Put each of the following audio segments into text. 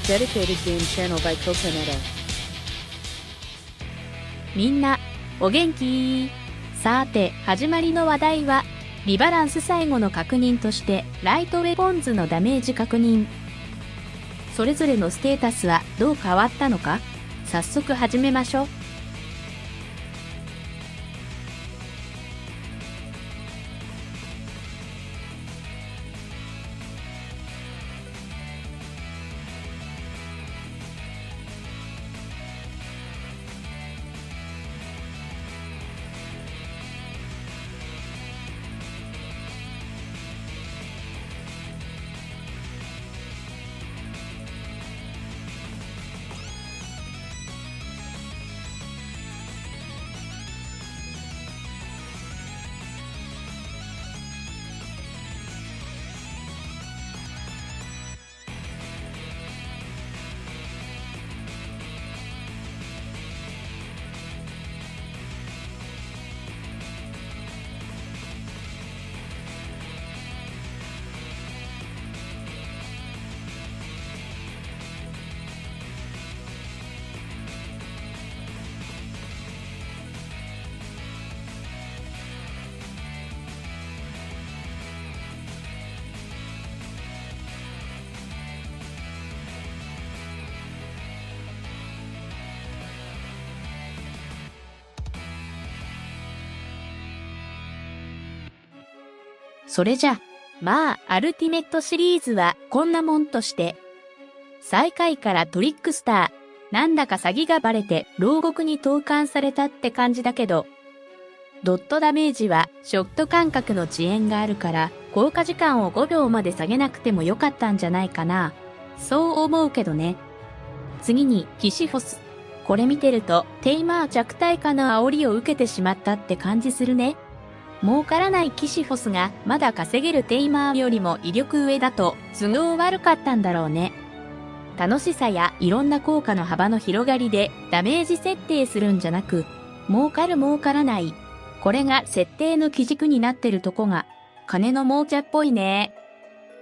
dedicated game channel by Coconetta。 みんな、お元気？さて、始まりの話題は、リバランス最後の確認として、ライトウェポンズのダメージ確認。それぞれのステータスはどう変わったのか？早速始めましょう。それじゃ、まあ、アルティメットシリーズはこんなもんとして、最下位からトリックスター、なんだか詐欺がバレて牢獄に投函されたって感じだけど、ドットダメージはショット間隔の遅延があるから、効果時間を5秒まで下げなくてもよかったんじゃないかな。そう思うけどね。次に、キシフォス。これ見てると、テイマー弱体化の煽りを受けてしまったって感じするね。儲からないキシフォスがまだ稼げるテイマーよりも威力上だと都合悪かったんだろうね。楽しさやいろんな効果の幅の広がりでダメージ設定するんじゃなく、儲かる儲からない。これが設定の基軸になってるとこが金の亡者っぽいね。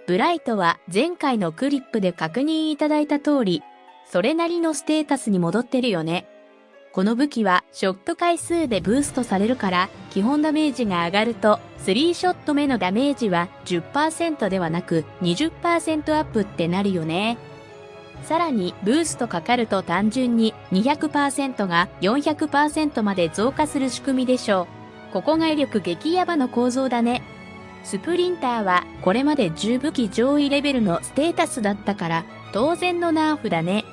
ブライトは前回のクリップで確認いただいた通り、それなりのステータスに戻ってるよね。この武器はショット回数でブーストされるから基本ダメージが上がると3ショット目のダメージは 10% ではなく 20% アップってなるよね。さらにブーストかかると単純に 200% が 400% まで増加する仕組みでしょう。ここが威力激ヤバの構造だね。スプリンターはこれまで10武器上位レベルのステータスだったから当然のナーフだね。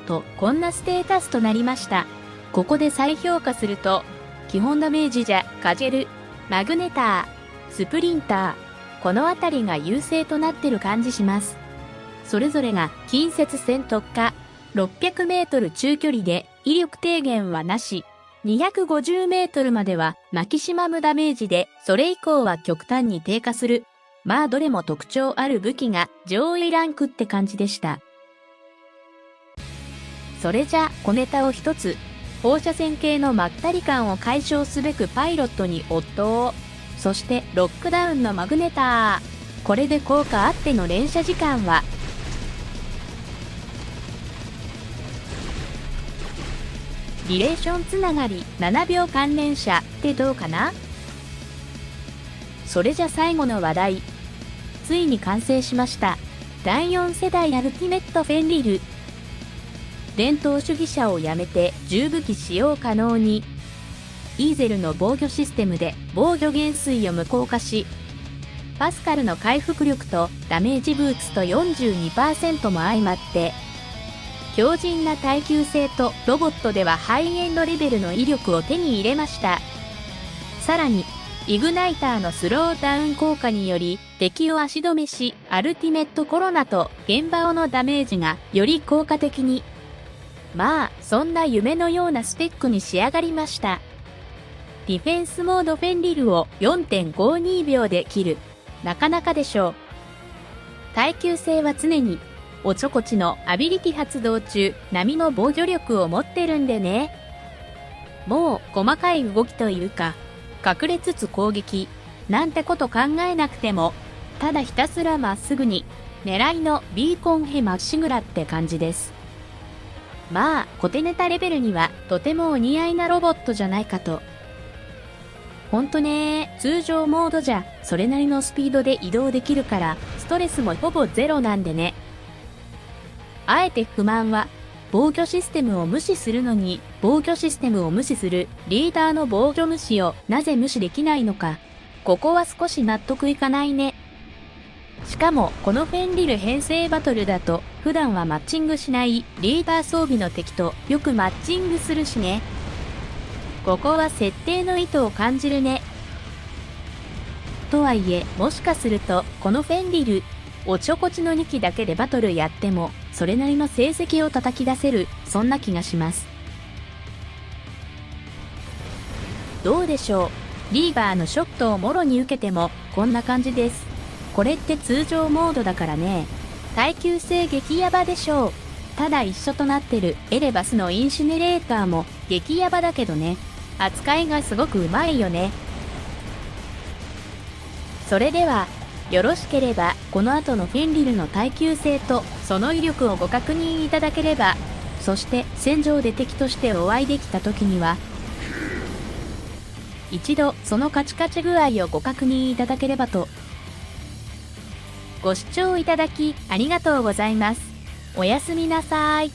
と、こんなステータスとなりました。ここで再評価すると、基本ダメージじゃカジェル、マグネター、スプリンター、このあたりが優勢となってる感じします。それぞれが近接戦特化、600メートル中距離で威力低減はなし、250メートルまではマキシマムダメージで、それ以降は極端に低下する。まあどれも特徴ある武器が上位ランクって感じでした。それじゃ、小ネタを一つ。放射線系のまったり感を解消すべくパイロットに夫を。そして、ロックダウンのマグネター。これで効果あっての連射時間は、リレーションつながり7秒間連射ってどうかな？それじゃ最後の話題。ついに完成しました。第4世代アルティメットフェンリル。伝統主義者をやめて重武器使用可能に。イーゼルの防御システムで防御減衰を無効化し、パスカルの回復力とダメージブーツと 42% も相まって、強靭な耐久性とロボットではハイエンドレベルの威力を手に入れました。さらに、イグナイターのスローダウン効果により敵を足止めし、アルティメットコロナと現場のダメージがより効果的に。まあ、そんな夢のようなスペックに仕上がりました。ディフェンスモードフェンリルを 4.52 秒で切る。なかなかでしょう。耐久性は常に、おちょこちのアビリティ発動中、並の防御力を持ってるんでね。もう、細かい動きというか、隠れつつ攻撃、なんてこと考えなくても、ただひたすらまっすぐに、狙いのビーコンヘまっしぐらって感じです。まあ、コテネタレベルにはとてもお似合いなロボットじゃないかと。ほんとね、通常モードじゃそれなりのスピードで移動できるからストレスもほぼゼロなんでね。あえて不満は防御システムを無視するのに防御システムを無視するリーダーの防御無視をなぜ無視できないのか。ここは少し納得いかないね。しかもこのフェンリル編成バトルだと普段はマッチングしないリーダー装備の敵とよくマッチングするしね。ここは設定の意図を感じるね。とはいえ、もしかするとこのフェンリル、おちょこちの2機だけでバトルやってもそれなりの成績を叩き出せる、そんな気がします。どうでしょう。リーバーのショットをもろに受けてもこんな感じです。これって通常モードだからね。耐久性激ヤバでしょう。ただ一緒となってるエレバスのインシネレーターも激ヤバだけどね。扱いがすごくうまいよね。それでは、よろしければこの後のフェンリルの耐久性とその威力をご確認いただければ、そして戦場で敵としてお会いできた時には、一度そのカチカチ具合をご確認いただければと。ご視聴いただきありがとうございます。おやすみなさい。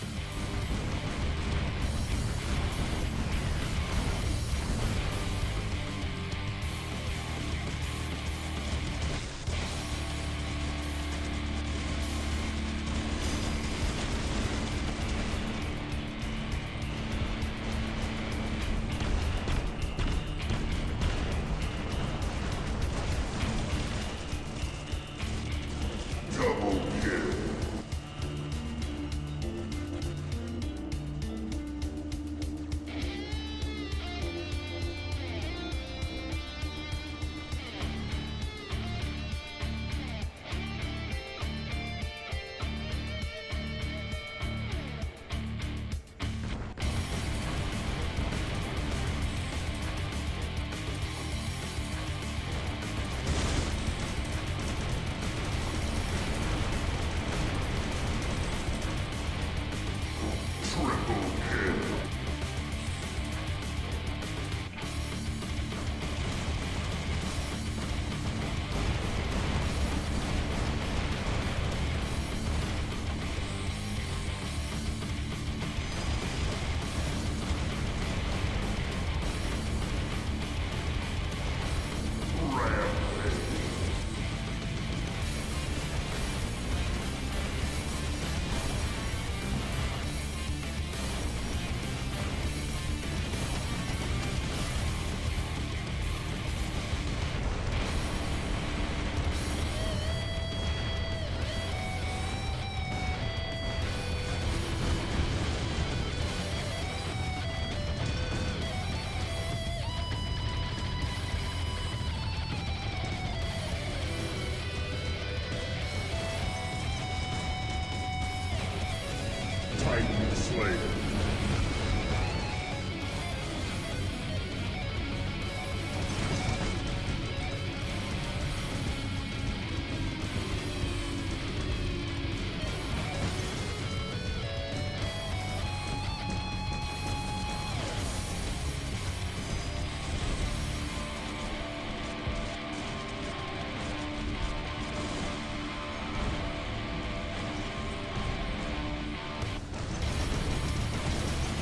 Titan Slayer.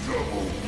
Double